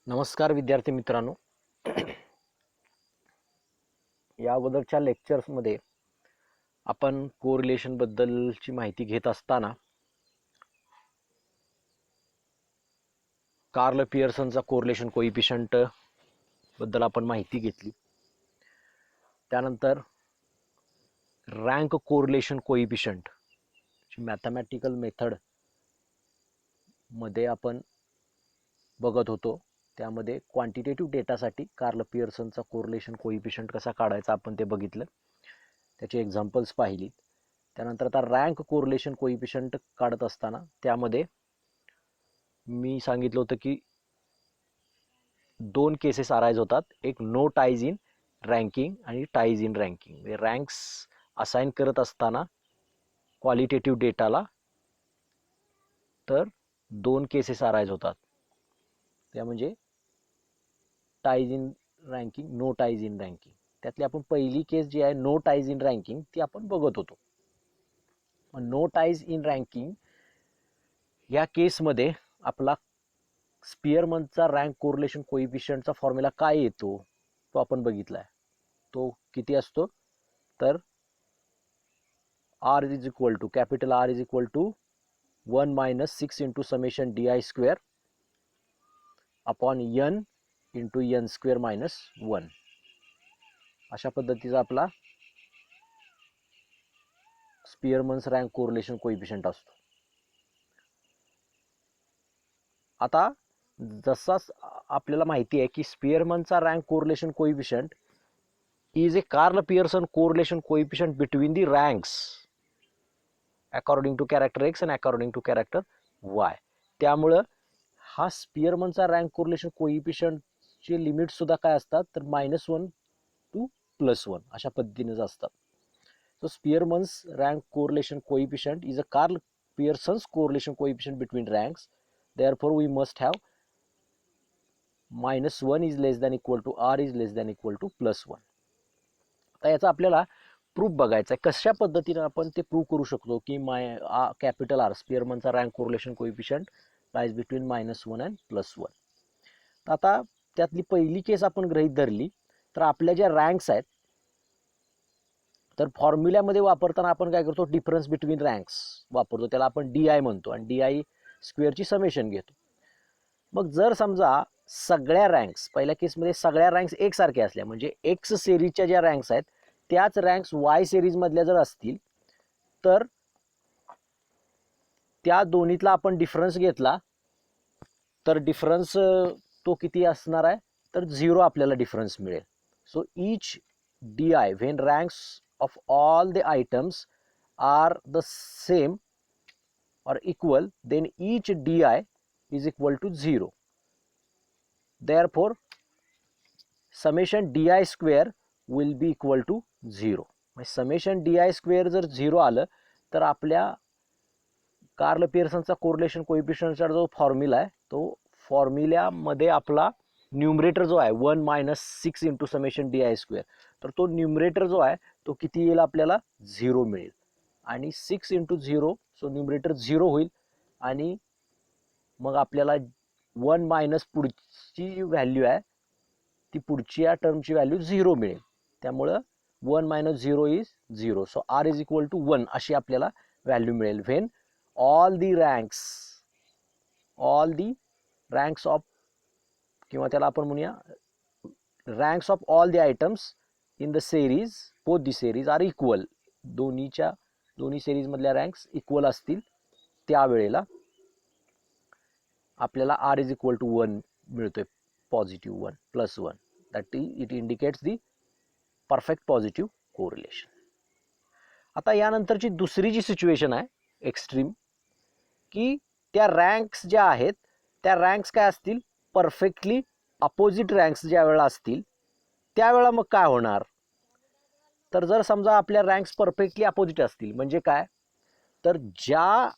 नमस्कार विद्यार्थी मित्रांनो. या अगोदरच्या लेक्चर्समध्ये आपण कोरिलेशन बद्दलची माहिती घेत असताना कार्ल पियर्सनचा कोरिलेशन कोइफिशियंट बद्दल आपण माहिती घेतली. त्यानंतर रँक कोरिलेशन कोइफिशियंट ची मॅथमॅटिकल मेथड मध्ये आपण बघत होतो. त्यामध्ये क्वांटिटेटिव्ह डेटासाठी कार्ल पियर्सनचा कोरिलेशन कोइफिशियंट कसा काढायचा आपण ते बघितलं, त्याची एक्झाम्पल्स पाहिली. त्यानंतर आता रँक कोरिलेशन कोइफिशियंट काढत असताना त्यामध्ये मी सांगितलं होतं की दोन केसेस अराईज होतात, एक नो टाईज इन रँकिंग आणि टाईज इन रँकिंग. म्हणजे रँक्स असाइन करत असताना क्वालिटेटिव्ह डेटाला तर दोन केसेस अराईज होतात, त्या म्हणजे ties in ranking, no ties in ranking. त्यातली आपण पहिली केस जी आहे नो टाईज इन रँकिंग ती आपण बघत होतो. नो टाईज इन रँकिंग या केसमध्ये आपला स्पियरमनचा रँक कोरिलेशन कोइफिशियंटचा फॉर्म्युला काय येतो तो आपण बघितलाय. तो किती असतो तर R is equal to capital R is equal to 1 minus 6 into summation DI square upon n into n square minus 1. अशा पद्धतीचा आपला स्पियरमन्स रँक कोरिलेशन कोइफिशियंट असतो. आता जसा आपल्याला माहिती आहे की स्पियरमनचा rank correlation coefficient is a Karl Pearson correlation coefficient between the ranks according to character X आणि अकॉर्डिंग टू कॅरेक्टर वाय. त्यामुळं हा स्पियरमनचा रँक कोरिलेशन कोइफिशियंटचे लिमिट सुद्धा काय असतात तर -1 टू +1 अशा पद्धतीनेच असतात. So Spearman's rank correlation coefficient is a Karl Pearson's correlation coefficient between ranks. Therefore, we must have -1 is less than equal to R is less than equal to +1. आता याचा आपल्याला प्रूफ बघायचा आहे. कशा पद्धतीने आपण ते प्रूफ करू शकतो की कॅपिटल R स्पियरमनचा rank correlation coefficient lies between -1 and +1. आता त्यातली पहिली केस आपण गृहीत धरली तर आपल्या ज्या रँक्स आहेत तर फॉर्म्युल्यामध्ये वापरताना आपण काय करतो, डिफरन्स बिटवीन रँक्स वापरतो, त्याला आपण DI म्हणतो आणि DI स्क्वेअरची समेशन घेतो. मग जर समजा सगळ्या रँक्स पहिल्या केसमध्ये सगळ्या रँक्स एकसारख्या असल्या म्हणजे एक्स सिरीजच्या ज्या रँक्स आहेत त्याच रँक्स वाय सिरीज मधल्या जर असतील तर त्या दोन्हीतला आपण डिफरन्स घेतला तर डिफरन्स तो किती असणार आहे तर 0 आपल्याला डिफरन्स मिळेल. So each DI when ranks of all the items are the same or equal, then each DI is equal to 0. Therefore, summation DI square will be equal to 0. Summation DI square जर 0 आलं तर आपल्या Carl पियर्सनचा correlation कोइफिशियंटचा जो formula आहे तो फॉर्म्युल्यामध्ये आपला numerator जो आहे 1 minus 6 into summation DI square, तर तो न्यूमरेटर जो आहे तो किती येईल आपल्याला 0 मिळेल आणि 6 इंटू 0 सो न्यूमरेटर 0 होईल आणि मग आपल्याला 1 मायनस पुढची व्हॅल्यू आहे ती पुढची या टर्मची व्हॅल्यू 0 मिळेल. त्यामुळं 1 minus 0 is 0. So R is equal to 1 अशी आपल्याला व्हॅल्यू मिळेल when all the ranks of किंवा त्याला आपण म्हणूया ranks of all the items in the series both the series are equal. दोन्ही सेरीज मधल्या रँक्स इक्वल असतील त्यावेळेला आपल्याला R इज इक्वल टू 1 मिळतोय, positive 1 +1. That it indicates the perfect positive correlation. आता यानंतरची दुसरी जी सिच्युएशन आहे एक्स्ट्रीम की त्या रँक्स ज्या आहेत त्या रँक्स काय असतील परफेक्टली अपोजिट रँक्स ज्या वेळेला असतील त्यावेळेला मग काय होणार तर जर समजा आपल्या रँक्स परफेक्टली अपोजिट असतील म्हणजे काय तर ज्या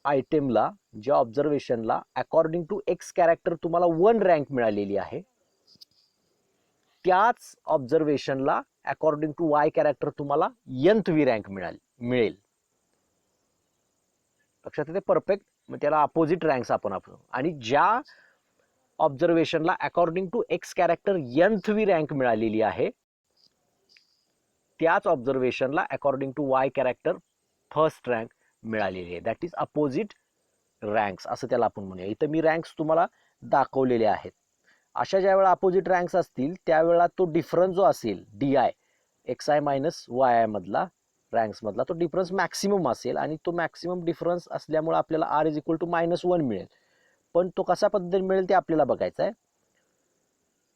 आयटेमला ज्या ऑब्झर्वेशनला अकॉर्डिंग टू एक्स कॅरेक्टर तुम्हाला 1 रँक मिळालेली आहे त्याच ऑब्झर्वेशनला अकॉर्डिंग टू वाय कॅरेक्टर तुम्हाला nth रँक मिळेल. लक्षात येते परफेक्ट, मग त्याला अपोजिट रँक्स आपण आणि ज्या ऑब्झर्वेशनला अकॉर्डिंग टू एक्स कॅरेक्टर nthवी रँक मिळालेली आहे, त्याच ऑब्झर्वेशनला according to Y character first rank मिळालेली आहे. दॅट इज अपोजिट रँक्स असं त्याला आपण म्हणूया. इथं मी रँक्स तुम्हाला दाखवलेले आहेत. अशा ज्या वेळा अपोजिट रँक्स असतील त्यावेळेला तो डिफरन्स जो असेल D I X I minus Y I मधला रँक्समधला तो डिफरन्स मॅक्सिमम असेल, आणि तो मॅक्सिमम डिफरन्स असल्यामुळे आपल्याला आर इज इक्वल टू -1 मिळेल. पण तो कशा पद्धतीने मिळेल ते आपल्याला बघायचं आहे.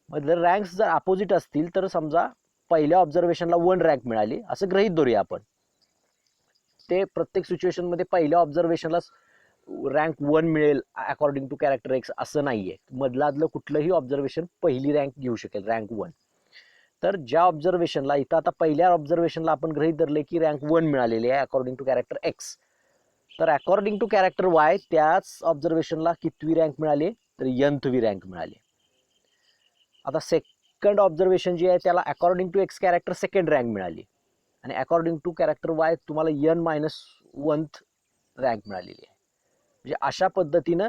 जर रँक्स जर अपोजिट असतील तर समजा पहिल्या ऑब्झर्वेशनला 1 रँक मिळाली असं गृहीत धरूया आपण. ते प्रत्येक सिच्युएशनमध्ये पहिल्या ऑब्झर्वेशनला रँक 1 मिळेल अकॉर्डिंग टू कॅरेक्टर एक्स असं नाहीये. मधलादलं कुठलंही ऑब्झर्वेशन पहिली रँक घेऊ शकेल, रँक 1. तर ज्या ऑब्झर्वेशनला इथं आता पहिल्या ऑब्झर्वेशनला आपण गृहीत धरले की रँक 1 मिळालेली आहे अकॉर्डिंग टू कॅरेक्टर एक्स, तर अकॉर्डिंग टू कॅरेक्टर वाय त्याच ऑब्झर्वेशनला कितवी रँक मिळाली, तर nthवी रँक मिळाली. आता सेकंड ऑब्झर्वेशन जी आहे त्याला according to X character second rank मिळाली, आणि अकॉर्डिंग टू कॅरेक्टर वाय तुम्हाला n-1th रँक मिळालेली आहे. म्हणजे अशा पद्धतीनं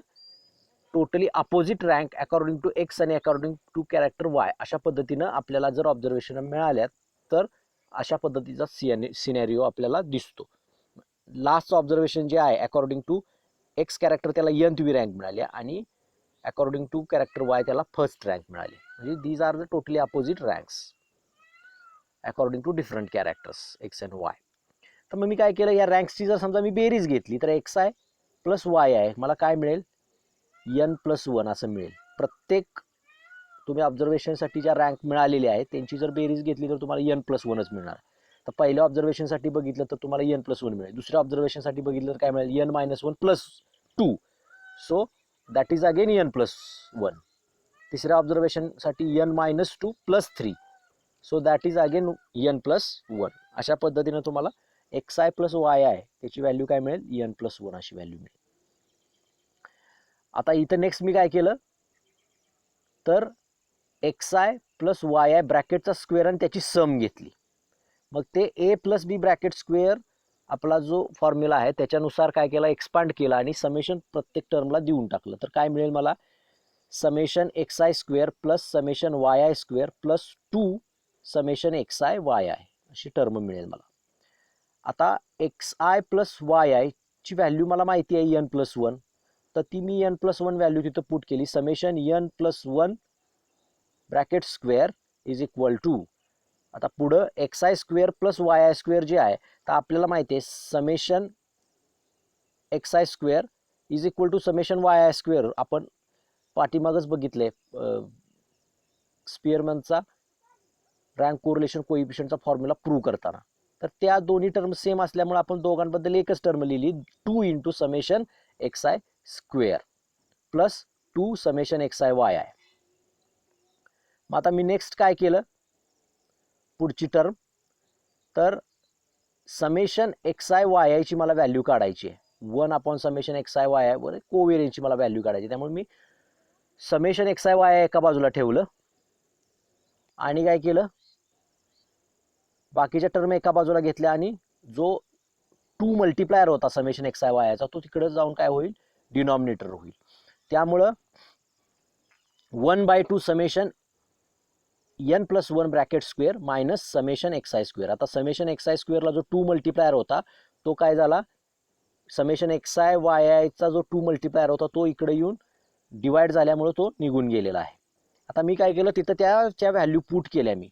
totally opposite rank according to X आणि अकॉर्डिंग टू कॅरेक्टर वाय अशा पद्धतीनं आपल्याला जर ऑब्झर्वेशन मिळाल्या तर अशा पद्धतीचा सिनेरिओ आपल्याला दिसतो. लास्ट ऑब्झर्वेशन जे आहे अकॉर्डिंग टू एक्स कॅरेक्टर त्याला nthवी रँक मिळाली आणि अकॉर्डिंग टू कॅरेक्टर वाय त्याला फर्स्ट रँक मिळाली. म्हणजे these are the totally opposite ranks according to different characters X and Y. तर मग मी काय केलं, या रँक्सची जर समजा मी बेरीज घेतली तर एक्स आय प्लस वाय आहे मला काय मिळेल, n+1 असं मिळेल. प्रत्येक तुम्ही ऑब्झर्वेशनसाठी ज्या रँक मिळालेल्या आहेत त्यांची जर बेरीज घेतली तर तुम्हाला n+1च मिळणार. तर पहिल्या ऑब्झर्वेशनसाठी बघितलं तर तुम्हाला n+1 मिळेल, दुसऱ्या ऑब्झर्वेशनसाठी बघितलं तर काय मिळेल, n-1+2, so that is again n+1. तिसऱ्या ऑब्झर्वेशनसाठी n-2+3, so that is again n+1. अशा पद्धतीने तुम्हाला x I plus Y I त्याची व्हॅल्यू काय मिळेल, n+1 अशी व्हॅल्यू मिळेल. आता इथं नेक्स्ट मी काय केलं तर X I plus Y I ब्रॅकेटचा स्क्वेअर आणि त्याची सम घेतली. मग ते A plus B bracket square आपला जो फॉर्म्युला आहे त्याच्यानुसार काय केला, एक्सपांड केला आणि समेशन प्रत्येक टर्मला देऊन टाकलं. तर काय मिळेल मला, summation X I square plus summation Y I square plus 2 summation X I Y I अशी टर्म मिळेल मला. आता X I plus Y I ची व्हॅल्यू मला माहिती आहे n+1, तर ती मी n+1 व्हॅल्यू तिथं पुट केली. Summation n+1 bracket square is equal to, आता पुढं X I square plus Y I square जे आहे तर आपल्याला माहिती आहे summation X I square is equal to summation Y I square. आपण पाठीमागच बघितले स्पियरमनचा रँक कोरिलेशन कोइफिशियंटचा फॉर्म्युला प्रूव्ह करताना. तर त्या दोन्ही टर्म सेम असल्यामुळे आपण दोघांबद्दल एकच टर्म लिहिली, 2 into summation X I square plus 2 summation X I Y I. मग आता मी नेक्स्ट काय केलं, पुढची टर्म, तर समेशन एक्स आय वाय आयची मला व्हॅल्यू काढायची आहे. 1 summation X I Y I वर कोव्हेरियन्सची मला व्हॅल्यू काढायची. त्यामुळे मी summation X I Y I एका बाजूला ठेवलं आणि काय केलं, बाकीच्या टर्म एका बाजूला घेतल्या आणि जो 2 मल्टिप्लायर होता समेशन एक्स आय वाय आयचा तो तिकडे जाऊन काय होईल, डिनॉमिनेटर होईल. त्यामुळं 1/2 summation n+1 bracket square minus summation X I square. आता समेशन एक्स आय स्क्वेअरला जो 2 मल्टिप्लायर होता तो काय झाला, समेशन एक्स आय वाय आयचा जो 2 मल्टिप्लायर होता तो इकडे येऊन डिवाइड झाल्यामुळे तो निघून गेलेला आहे. आता मी काय केलं, तिथं त्याच्या व्हॅल्यू पुट केल्या मी.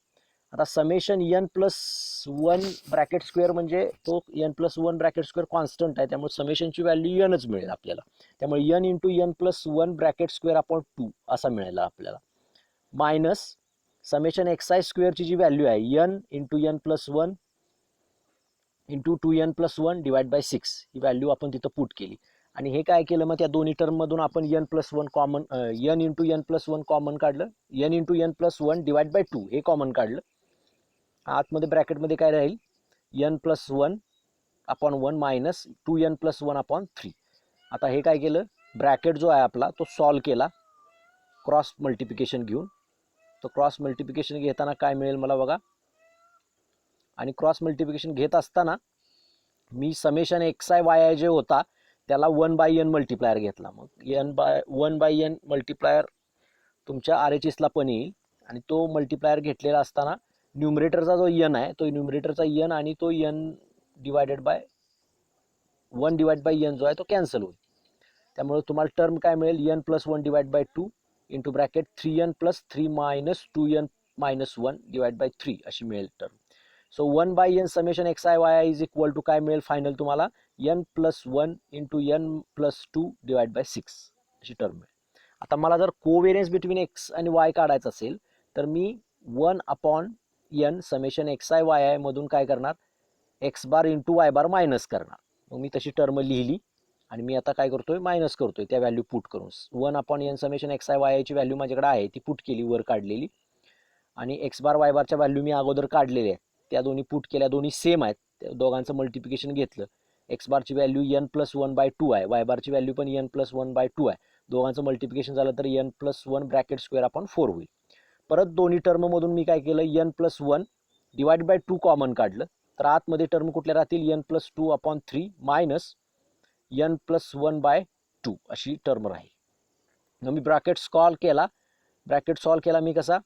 आता समेशन n+1 ब्रॅकेट स्क्वेअर म्हणजे तो n+1 ब्रॅकेट स्क्वेअर कॉन्स्टंट आहे, त्यामुळे समेशनची व्हॅल्यू nच मिळेल आपल्याला. त्यामुळे n into n+1 bracket square upon 2 असा मिळेल आपल्याला, मायनस समेशन एक्स आय स्क्वेअरची जी व्हॅल्यू आहे n into n+1 into 2n+1 divide by 6 ही व्हॅल्यू आपण तिथं पुट केली. आणि हे काय केलं, मग त्या दोन्ही टर्ममधून आपण n+1 common, n into n+1 common काढलं, n into n+1 divide by 2 हे कॉमन काढलं. आतमध्ये ब्रॅकेटमध्ये काय राहील, n+1 upon 1 minus 2n+1 upon 3. आता हे काय केलं, ब्रॅकेट जो आहे आपला तो सॉल्व केला क्रॉस मल्टिप्लिकेशन घेऊन. तो क्रॉस मल्टिप्लिकेशन घेताना काय मिळेल मला बघा, आणि क्रॉस मल्टिप्लिकेशन घेत असताना मी summation X I Y I जे होता त्याला 1/n मल्टिप्लायर घेतला. मग 1/n मल्टिप्लायर तुमच्या RHSला पण येईल आणि तो मल्टिप्लायर घेतलेला असताना न्यूमरेटरचा जो n आहे तो न्यूमरेटरचा n आणि तो n divided by 1 divide bye n जो आहे तो कॅन्सल होईल. त्यामुळे तुम्हाला टर्म काय मिळेल n plus 1 divide by 2 into bracket 3n plus 3 minus 2n minus 1 divide by 3 अशी मिळेल term. So 1 by n summation xi yi is equal to काय मिळेल फायनल तुम्हाला n plus 1 into n plus 2 divide by 6 अशी term मिळेल. आता मला जर कोव्हेरियन्स बिटवीन x आणि y काढायचं असेल तर मी 1 upon n summation xi yi मधून काय करणार x बार इंटू y बार मायनस करणार. मग मी तशी टर्म लिहिली आणि मी आता काय करतोय मायनस करतोय त्या व्हॅल्यू पुट करून 1 upon n summation xi yi ची व्हॅल्यू माझ्याकडे आहे ती पुट केली वर काढलेली आणि x बार y बारच्या व्हॅल्यू मी अगोदर काढलेल्या आहेत त्या दोन्ही पुट केल्या दोन्ही सेम आहेत त्या दोघांचं मल्टिप्लिकेशन घेतलं x बारची व्हॅल्यू n प्लस 1 बाय 2 आहे y बारची व्हॅल्यू पण n प्लस 1 बाय 2 आहे दोघांचं मल्टिप्लिकेशन झालं तर n plus 1 bracket square upon 4 होईल. परत दोन्ही टर्म मधून मी काय केलं n plus 1 divide by 2 common काढलं तर आतमध्ये टर्म कुठल्या राहतील n plus 2 upon 3 minus n plus 1 by 2 अशी टर्म राहील. मग मी ब्रॅकेट सॉल्व केला मी कसा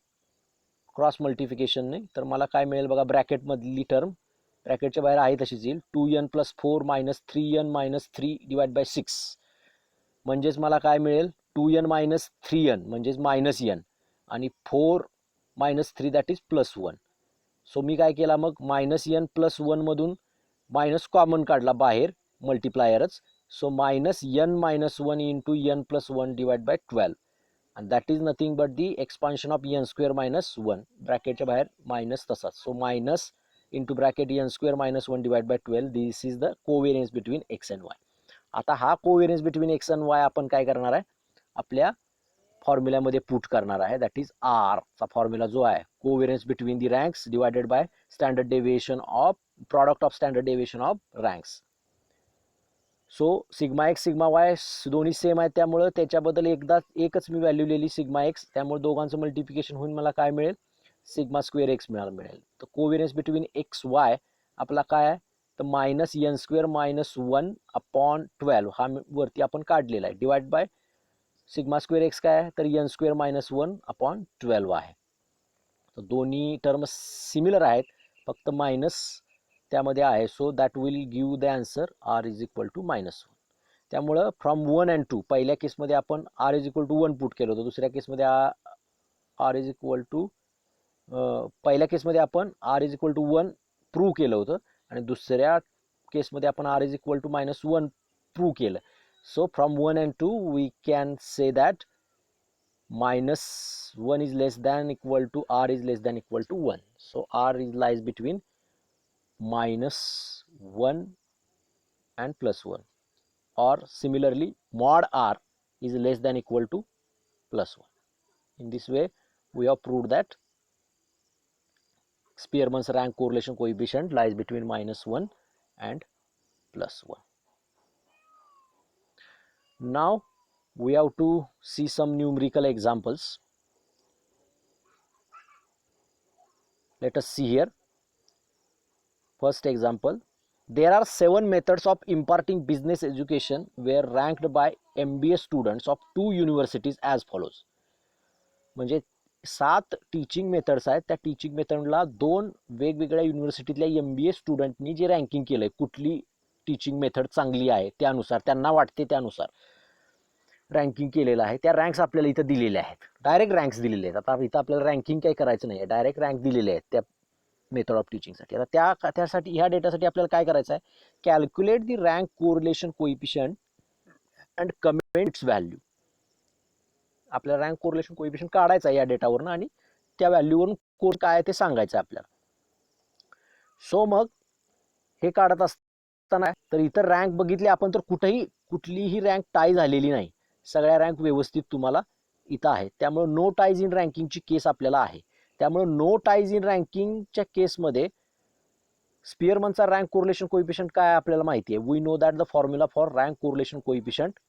क्रॉस मल्टिप्लिकेशनने तर मला काय मिळेल बघा ब्रॅकेट मधली टर्म ब्रॅकेटच्या बाहेर आहे तशीच येईल 2n plus 4 minus 3n minus 3 divide by 6 म्हणजेच मला काय मिळेल 2n मायनस 3n म्हणजेच मायनस n आणि 4 minus 3 that is plus 1. So मी काय केला मग मायनस n प्लस 1 मधून मायनस कॉमन काढला बाहेर मल्टिप्लायरच so minus n minus 1 into n plus 1 divide by 12 and that is nothing but the expansion of n square minus 1 ब्रॅकेटच्या बाहेर मायनस तसाच so minus into bracket n square minus 1 divide by 12 this is the covariance between x and y. आता हा covariance between x and y आपण काय करणार आहे आपल्या फॉर्म्युल्यामध्ये पुट करणार आहे दॅट इज r चा फॉर्म्युला जो आहे covariance between the ranks divided by standard deviation of product of standard deviation of ranks. So sigma X sigma Y दोन्ही सेम आहेत त्यामुळे त्याच्याबद्दल एकच मी व्हॅल्यू लिहिली सिग्मा एक्स त्यामुळे दोघांचं मल्टिप्लिकेशन होऊन मला काय मिळेल सिग्मा स्क्वेअर एक्स मिळेल. तर कोव्हेरियन्स बिटवीन एक्स वाय आपला काय आहे तर minus n square minus 1 upon 12 हा वरती आपण काढलेला आहे divide by sigma square x काय आहे तर n स्क्वेअर मायनस 1 अपॉन 12 आहे. तर दोन्ही टर्म सिमिलर आहेत फक्त मायनस त्यामध्ये आहे so that will give the answer r is equal to minus 1. त्यामुळं फ्रॉम 1 अँड 2 पहिल्या केसमध्ये आपण r is equal to 1 put केलं होतं दुसऱ्या केसमध्ये r इज इक्वल टू पहिल्या केसमध्ये आपण r is equal to 1 prove केलं होतं आणि दुसऱ्या केसमध्ये आपण r is equal to minus 1 prove केलं. So from 1 and 2 we can say that minus 1 is less than equal to r is less than equal to 1. So r is lies between minus 1 and plus 1 or similarly mod r is less than equal to plus 1. In this way we have proved that Spearman's rank correlation coefficient lies between minus 1 and plus 1. Now we have to see some numerical examples. Let us see here. First example, there are 7 methods of imparting business education were ranked by MBA students of 2 universities as follows. म्हणजे 7 teaching methods आहेत त्या teaching मेथडला 2 वेगवेगळ्या युनिव्हर्सिटीतल्या MBA स्टुडंटनी जे ranking केलंय कुठली teaching method चांगली आहे त्यानुसार त्यांना वाटते त्यानुसार रँकिंग केलेलं आहे त्या रँक्स आपल्याला इथं दिलेल्या आहेत डायरेक्ट रँक्स दिलेले आहेत. आता इथं आपल्याला रँकिंग काही करायचं नाही आहे डायरेक्ट रँक दिलेले आहेत त्या मेथड ऑफ टीचिंगसाठी. आता त्यासाठी ह्या डेटासाठी आपल्याला काय करायचं आहे calculate the rank correlation coefficient and comment it's value. आपल्याला रँक कोरिलेशन कोइफिशियंट काढायचं आहे या डेटावरून आणि त्या व्हॅल्यूवरून कोड काय आहे ते सांगायचं आहे आपल्याला. सो मग हे काढत असताना तर इतर रँक बघितले आपण तर कुठलीही रँक टाय झालेली नाही सगळ्या रँक व्यवस्थित तुम्हाला इथं आहेत त्यामुळे नो टाईज इन रँकिंगची केस आपल्याला आहे. त्यामुळे नो टाईज इन रँकिंगच्या केसमध्ये स्पियरमनचा रँक कोरिलेशन कोइफिशियंट काय आपल्याला माहिती आहे. We know that the formula for rank correlation coefficient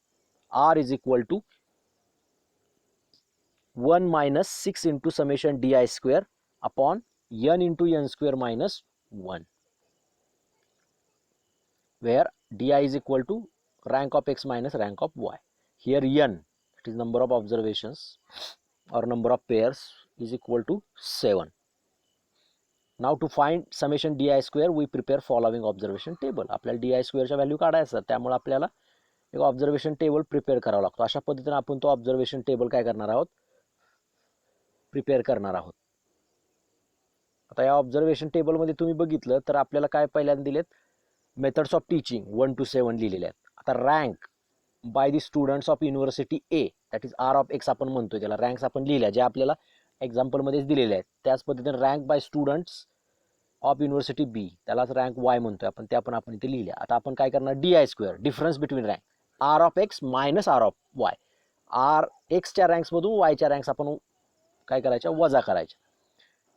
r is equal to 1 minus 6 into summation di square upon n into n square minus 1 where di is equal to rank of x minus rank of y. Here n, it is number of observations, or number of pairs is equal to 7. Now to find summation di square we prepare following observation table. आपल्याला di स्क्वेअरच्या value काढायचं, त्यामुळे आपल्याला एक observation table prepare करावा लागतो. अशा पद्धतीने आपण तो ऑब्झर्वेशन टेबल काय करणार आहोत, प्रिपेअर करणार आहोत. आता या ऑब्झर्वेशन टेबलमध्ये तुम्ही बघितलं तर आपल्याला काय पहिल्यांदा दिलेत, मेथड्स ऑफ टीचिंग 1 to 7 लिहिलेले आहेत. आता rank by the students of university A, that is R of X आपण म्हणतोय त्याला, रँक्स आपण लिहिल्या जे आपल्याला एक्झाम्पलमध्येच दिलेले आहेत. त्याच पद्धतीने rank by students of university B, त्यालाच रँक वाय म्हणतोय आपण, त्या पण आपण इथे लिहिल्या. आता आपण काय करणार, D I square, difference between rank R of X minus R of Y. R एक्सच्या रँक्समधून वायच्या रँक्स आपण काय करायच्या, वजा करायच्या.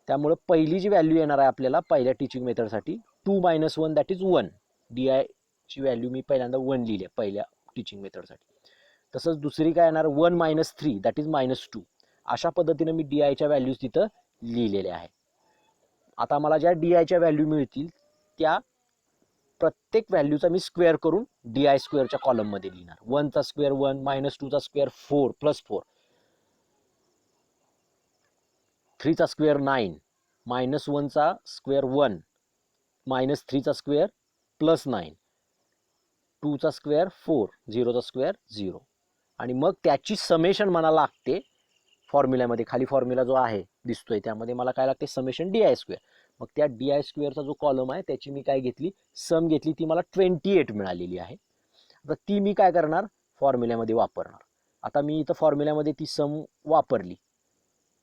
त्यामुळे पहिली जी व्हॅल्यू येणार आहे आपल्याला पहिल्या टीचिंग मेथडसाठी 2 - 1 दॅट इज 1. डी आयची व्हॅल्यू मी पहिल्यांदा 1 लिहिली आहे पहिल्या टीचिंग मेथडसाठी. तसंच दुसरी काय येणार 1 - 3 दॅट इज -2. अशा पद्धतीने मी डी आयच्या व्हॅल्यूज तिथं लिहिलेल्या आहेत. आता मला ज्या डी आयच्या व्हॅल्यू मिळतील त्या प्रत्येक व्हॅल्यूचा मी स्क्वेअर करून डी आय स्क्वेअरच्या कॉलममध्ये लिहिणार. 1चा स्क्वेअर 1, -2चा स्क्वेअर 4 +4, 3चा स्क्वेअर 9, -1चा स्क्वेअर 1, -3चा स्क्वेअर +9, 2चा स्क्वेअर 4, 0चा स्क्वेअर 0. आणि मग त्याची समेशन मला लागते फॉर्म्युल्यामध्ये. खाली फॉर्म्युला जो आहे दिसतोय त्यामध्ये मला काय लागते, समेशन डी आय स्क्वेअर. मग त्या डी आय स्क्वेअरचा जो कॉलम आहे त्याची मी काय घेतली, सम घेतली, ती मला 28 मिळालेली आहे. आता ती मी काय करणार, फॉर्म्युल्यामध्ये वापरणार. आता मी इथं फॉर्म्युल्यामध्ये ती सम वापरली.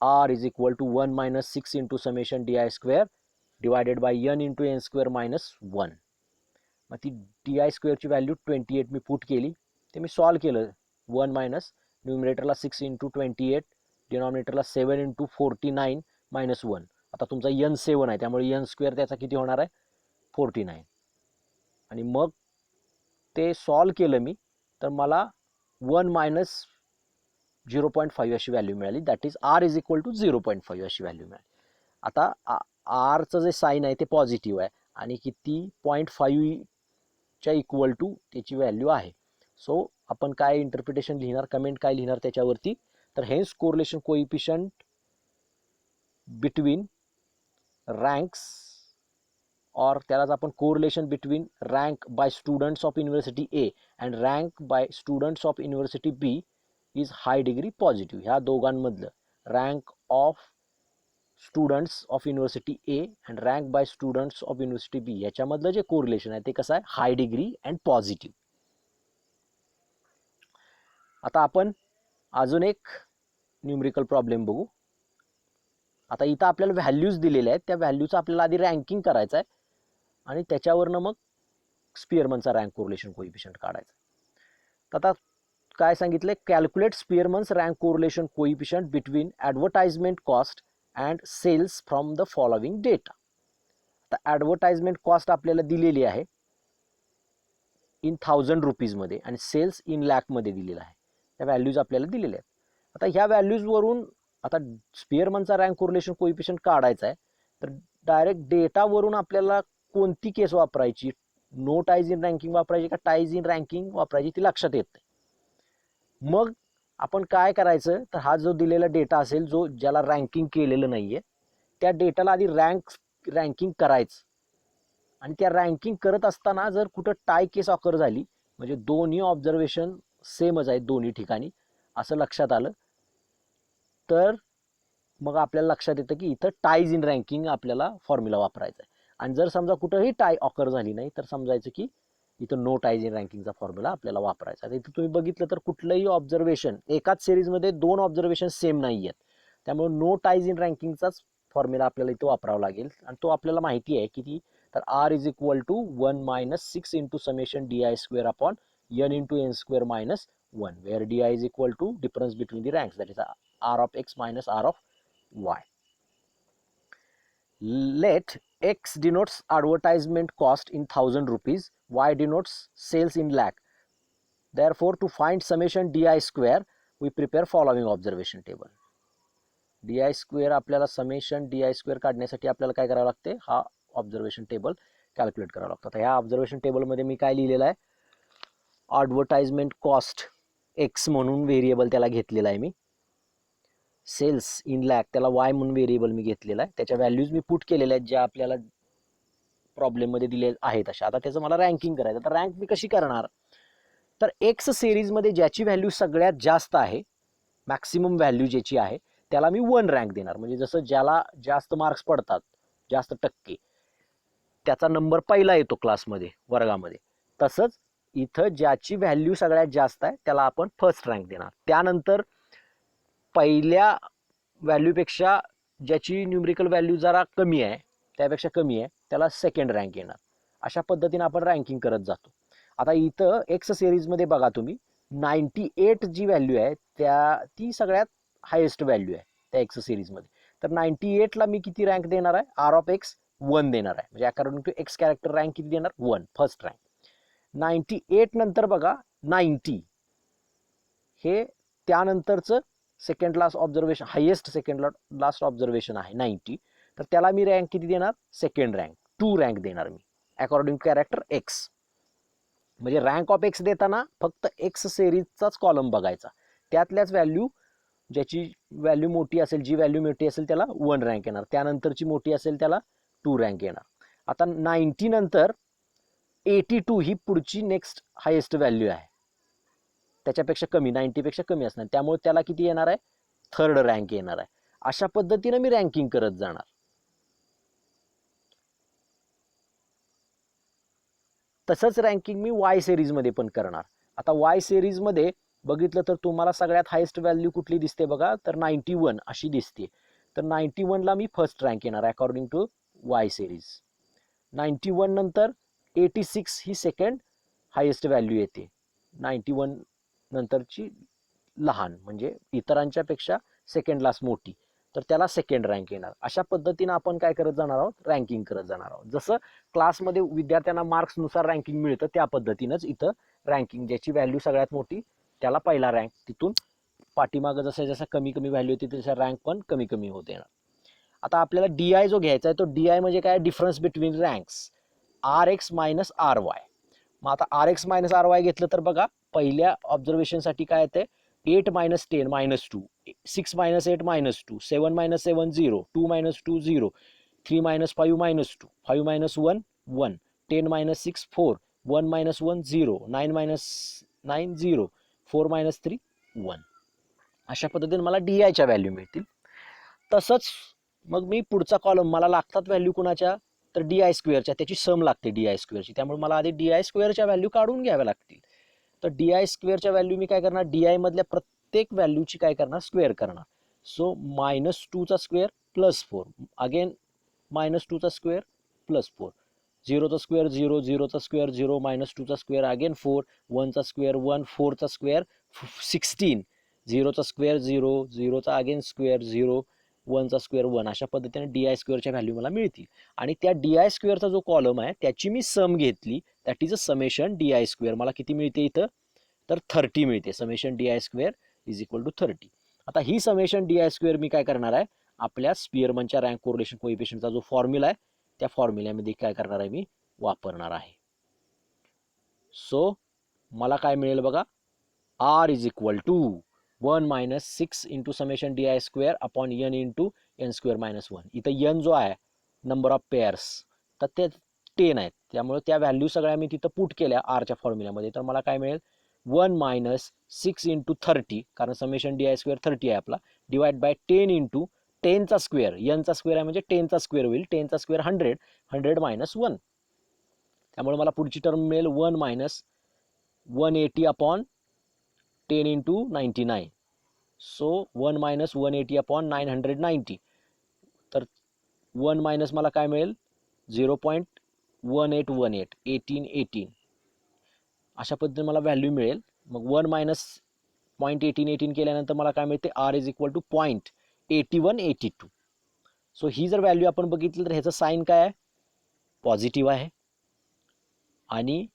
r is equal to 1 - 6 into summation di square divided by n into n square minus 1. मग ती डी आय स्क्वेअरची व्हॅल्यू 28 मी पुट केली, ते मी सॉल्व केलं. 1 मायनस न्यूमरेटरला 6 into 28, डिनॉमिनेटरला 7 into 49 - 1. आता तुमचा n 7 आहे त्यामुळे n स्क्वेअर त्याचा किती होणार आहे, 49. आणि मग ते सॉल्व केलं मी तर मला 1 - 0.5 अशी व्हॅल्यू मिळाली. That is r is equal to 0.5 अशी व्हॅल्यू मिळाली. आता आरचं जे साईन आहे ते पॉझिटिव्ह आहे आणि किती 0.5च्या इक्वल टू त्याची व्हॅल्यू आहे. सो आपण काय इंटरप्रिटेशन लिहिणार, कमेंट काय लिहिणार त्याच्यावरती, तर hence correlation coefficient between ranks, और त्यालाच आपण correlation between rank by students of university A and rank by students of university B is high degree positive. ह्या दोघांमधलं rank of students of university A and rank by students of university B याच्यामधलं जे correlation आहे ते कसं आहे, हाय degree and positive. आता आपण अजून एक न्यूमरिकल प्रॉब्लेम बघू. आता इथं आपल्याला व्हॅल्यूज दिलेल्या आहेत, त्या व्हॅल्यूचं आपल्याला आधी रँकिंग करायचं आहे आणि त्याच्यावरनं मग स्पिअरमनचा रँक कोरिलेशन कोइफिशियंट काढायचा. आता काय सांगितलंय, calculate Spearman's rank correlation coefficient between advertisement cost and sales from the following data. आता ॲडव्हर्टाइजमेंट कॉस्ट आपल्याला दिलेली आहे इन 1000 रुपीजमध्ये आणि सेल्स इन लॅकमध्ये दिलेला आहे. त्या व्हॅल्यूज आपल्याला दिलेल्या आहेत. आता ह्या व्हॅल्यूजवरून आता स्पिअरमनचा रँक कोरिलेशन कोइफिशियंट काढायचा आहे, तर डायरेक्ट डेटावरून आपल्याला कोणती केस वापरायची, नो टाईज इन रँकिंग वापरायची का टाईज इन रँकिंग वापरायची ती लक्षात येत नाही. मग आपण काय करायचं, तर हा जो दिलेला डेटा असेल जो ज्याला रँकिंग केलेलं नाहीये त्या डेटाला आधी रँकिंग करायचं. आणि त्या रँकिंग करत असताना जर कुठं टाय केस ऑकर झाली, म्हणजे दोन्ही ऑब्झर्वेशन सेमच आहेत दोन्ही ठिकाणी असं लक्षात आलं, तर मग आपल्याला लक्षात येतं की इथं टाईज इन रँकिंग आपल्याला फॉर्म्युला वापरायचा आहे. आणि जर समजा कुठंही टाय ऑकर झाली नाही तर समजायचं की इथं नो टाईज इन रँकिंगचा फॉर्म्युला आपल्याला वापरायचा. इथं तुम्ही बघितलं तर कुठलंही ऑब्झर्वेशन एकाच सिरीजमध्ये 2 ऑब्झर्वेशन सेम नाही आहेत, त्यामुळे नो टाईज इन रँकिंगचाच फॉर्म्युला आपल्याला इथं वापरावा लागेल. आणि तो आपल्याला माहिती आहे किती, तर r is equal to 1 - 6 into summation D I square upon n into n square minus 1, where D I is equal to difference between the ranks, that is r of x minus r of y. Let x denotes advertisement cost in 1000 rupees, y denotes sales in lakh. Therefore, to find summation di square, we prepare following observation table. di square आपल्याला summation di square काढण्यासाठी आपल्याला काय करावं लागते, हा observation table calculate करावं लागतं. ह्या ऑब्झर्वेशन टेबलमध्ये मी काय लिहिलेलं आहे, ॲडव्हर्टाइजमेंट कॉस्ट x म्हणून व्हेरिएबल त्याला घेतलेला आहे मी. सेल्स इन लॅक, त्याला वाय म्हणून व्हेरिएबल मी घेतलेला आहे, त्याच्या व्हॅल्यूज मी पुट केलेल्या आहेत ज्या आपल्याला प्रॉब्लेममध्ये दिले आहेत अशा. आता त्याचं मला रँकिंग करायचं. तर रँक मी कशी करणार, तर एक्स सिरीजमध्ये ज्याची व्हॅल्यू सगळ्यात जास्त आहे, मॅक्सिमम व्हॅल्यू ज्याची आहे त्याला मी 1 रँक देणार. म्हणजे जसं ज्याला जास्त मार्क्स पडतात, जास्त टक्के, त्याचा नंबर पहिला येतो क्लासमध्ये, वर्गामध्ये, तसंच इथं ज्याची व्हॅल्यू सगळ्यात जास्त आहे त्याला आपण फर्स्ट रँक देणार. त्यानंतर पहिल्या व्हॅल्यूपेक्षा ज्याची न्यूमरिकल व्हॅल्यू जरा कमी आहे, त्यापेक्षा कमी आहे, त्याला सेकंड रँक येणार. अशा पद्धतीने आपण रँकिंग करत जातो. आता इथं एक्स सिरीजमध्ये बघा तुम्ही, 98 जी व्हॅल्यू आहे ती सगळ्यात हायेस्ट व्हॅल्यू आहे त्या एक्स सिरीजमध्ये. तर 98ला मी किती रँक देणार आहे, आर ऑफ एक्स 1 देणार आहे. म्हणजे according to X character rank किती देणार, 1, फर्स्ट रँक. 98 नंतर बघा 90, हे त्यानंतरचं second last observation, highest second last observation आहे 90. तर त्याला मी रँक किती देणार, सेकंड रँक, 2 रँक देणार मी अकॉर्डिंग टू कॅरेक्टर एक्स. म्हणजे रँक ऑफ एक्स देताना फक्त एक्स सिरीजचाच कॉलम बघायचा, त्यातल्याच व्हॅल्यू, ज्याची व्हॅल्यू मोठी असेल, जी व्हॅल्यू मोठी असेल त्याला 1 रँक येणार, त्यानंतरची मोठी असेल त्याला 2 रँक येणार. आता 90 नंतर 82 ही पुढची नेक्स्ट हायेस्ट व्हॅल्यू आहे, त्याच्यापेक्षा कमी, 90 पेक्षा कमी असणार, त्यामुळे त्याला किती येणार आहे, थर्ड रँक येणार आहे. अशा पद्धतीने मी रँकिंग करत जाणार. तसंच रँकिंग मी वाय सिरीजमध्ये पण करणार. आता वाय सिरीजमध्ये बघितलं तर तुम्हाला सगळ्यात हायेस्ट व्हॅल्यू कुठली दिसते बघा, तर 91 अशी दिसते. तर 91ला मी फर्स्ट रँक येणार अकॉर्डिंग टू वाय सिरीज. 91 नंतर 86 ही सेकंड हायेस्ट व्हॅल्यू येते, 91 नंतरची लहान, म्हणजे इतरांच्या पेक्षा सेकंड लास्ट मोठी, तर त्याला सेकंड रँक येणार. अशा पद्धतीने आपण काय करत जाणार आहोत, रँकिंग करत जाणार आहोत. जसं क्लासमध्ये विद्यार्थ्यांना मार्क्सनुसार रँकिंग मिळतं, त्या पद्धतीनंच इथं रँकिंग, ज्याची व्हॅल्यू सगळ्यात मोठी त्याला पहिला रँक, तिथून पाठीमागं जसं जसं कमी कमी व्हॅल्यू होती तसं रँक पण कमी कमी होत येणार. आता आपल्याला DI जो घ्यायचा आहे, तो DI म्हणजे काय, difference between ranks, RX minus RY. मग आता RX मायनस RY घेतलं तर बघा, पहिल्या ऑब्झर्वेशनसाठी काय येते, 8 minus 10 minus 2, 6 minus 8 minus 2, 7 minus 7 0, 2 minus 2 0, 3 minus 5 minus 2, 5 minus 1 1, 10 minus 6 4, 1 minus 1 0, 9 minus 9 0, 4 minus 3 1. अशा पद्धतीने मला DIच्या व्हॅल्यू मिळतील. तसंच मग मी पुढचा कॉलम, मला लागतात व्हॅल्यू कुणाच्या, तर DI स्क्वेअरच्या, त्याची सम लागते DI स्क्वेअरची, त्यामुळे मला आधी DI स्क्वेअरच्या व्हॅल्यू काढून घ्याव्या लागतील. तर DI स्क्वेअरच्या व्हॅल्यू मी काय करणार, DI मधल्या प्रत्येक व्हॅल्यूची काय करणार, स्क्वेअर करणार. सो -2चा स्क्वेअर प्लस 4, अगेन -2चा स्क्वेअर प्लस 4, 0चा स्क्वेअर 0, 0चा स्क्वेअर 0, -2चा स्क्वेअर अगेन 4, 1चा स्क्वेअर 1, 4चा स्क्वेअर 16, 0चा स्क्वेअर 0, 0चा अगेन स्क्वेअर 0, 1चा स्क्वेअर 1. अशा पद्धतीने DI स्क्वेअरच्या व्हॅल्यू मला मिळतील. आणि त्या DI स्क्वेअरचा जो कॉलम आहे त्याची मी सम घेतली, that is a summation DI square. मला किती मिळते इथं, तर 30 मिळते. Summation DI square is equal to 30. आता ही समेशन DI स्क्वेअर मी काय करणार आहे, आपल्या स्पिअरमनच्या रँक कोरिलेशन कोइफिशियंटचा जो फॉर्म्युला आहे त्या फॉर्म्युल्यामध्ये काय करणार आहे, मी वापरणार आहे. सो मला काय मिळेल बघा, R is equal to 1 minus 6 into summation DI square upon n into n square minus 1. इथं n जो आहे, नंबर ऑफ पेअर्स, तर ते 10 आहेत, त्यामुळे त्या व्हॅल्यू सगळ्या मी तिथं पुट केल्या आरच्या फॉर्म्युल्यामध्ये. तर मला काय मिळेल, 1 मायनस 6 इंटू 30, कारण समेशन DI स्क्वेअर 30 आहे आपला, डिवाइड बाय 10 इंटू 10चा स्क्वेअर, nचा स्क्वेअर आहे म्हणजे 10चा स्क्वेअर होईल, 10चा स्क्वेअर 100, 100 मायनस 1. त्यामुळे मला पुढची टर्म मिळेल 1 minus 180 upon 10 into 99. So 1 minus 180 upon 990. तर 1 मायनस मला काय मिळेल, 0.1818, 1818. अशा पद्धतीने मला व्हॅल्यू मिळेल. मग 1 मायनस 0.1818 केल्यानंतर मला काय मिळते, R is equal to 0.8182. So ही जर व्हॅल्यू आपण बघितली तर ह्याचं साईन काय आहे, पॉझिटिव्ह आहे, आणि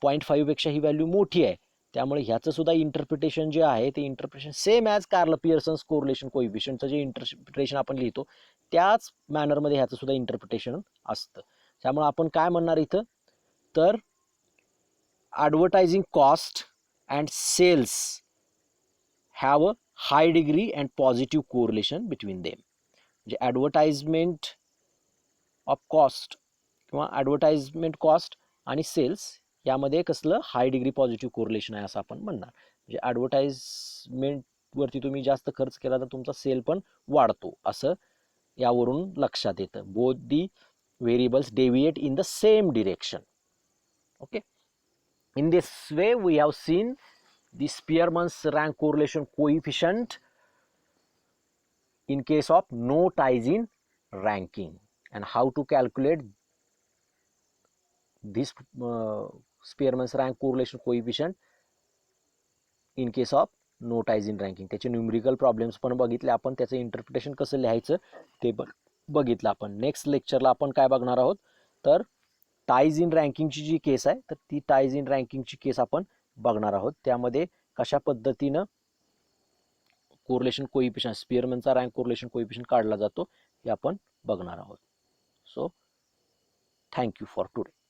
0.5 पेक्षा ही व्हॅल्यू मोठी आहे, त्यामुळे ह्याचं सुद्धा इंटरप्रिटेशन जे आहे ते interpretation same as Karl Pearson's correlation कोइफिशियंटचं जे इंटरप्रिटेशन आपण लिहितो त्याच मॅनरमध्ये ह्याचं सुद्धा इंटरप्रिटेशन असतं. त्यामुळे आपण काय म्हणणार इथं, तर advertising cost and sales have a high degree and positive correlation between them. म्हणजे ॲडव्हर्टाइजमेंट ऑफ कॉस्ट किंवा ॲडव्हर्टाइजमेंट कॉस्ट आणि सेल्स यामध्ये कसलं हाय डिग्री पॉझिटिव्ह कोरिलेशन आहे असं आपण म्हणणार. म्हणजे ॲडव्हर्टाइजमेंटवरती तुम्ही जास्त खर्च केला तर तुमचा सेल पण वाढतो असं यावरून लक्षात येतं. Both the variables deviate in the same direction. Okay. In this way, we have seen the Spearman's rank correlation coefficient in case of no ties in ranking and how to calculate this Spearman's rank correlation coefficient in case of no ties in ranking. त्याचे numerical problems पण बघितले आपण, त्याचं interpretation कसं लिहायचं ते पण बघितलं आपण. नेक्स्ट लेक्चरला आपण काय बघणार आहोत तर टाईज इन रँकिंगची जी केस आहे तर ती टाईज इन रँकिंगची केस आपण बघणार आहोत. त्यामध्ये कशा पद्धतीनं कोरिलेशन कोइफिशियंट स्पिअरमनचा रँक कोरिलेशन कोइफिशियंट काढला जातो हे आपण बघणार आहोत. So thank you for today.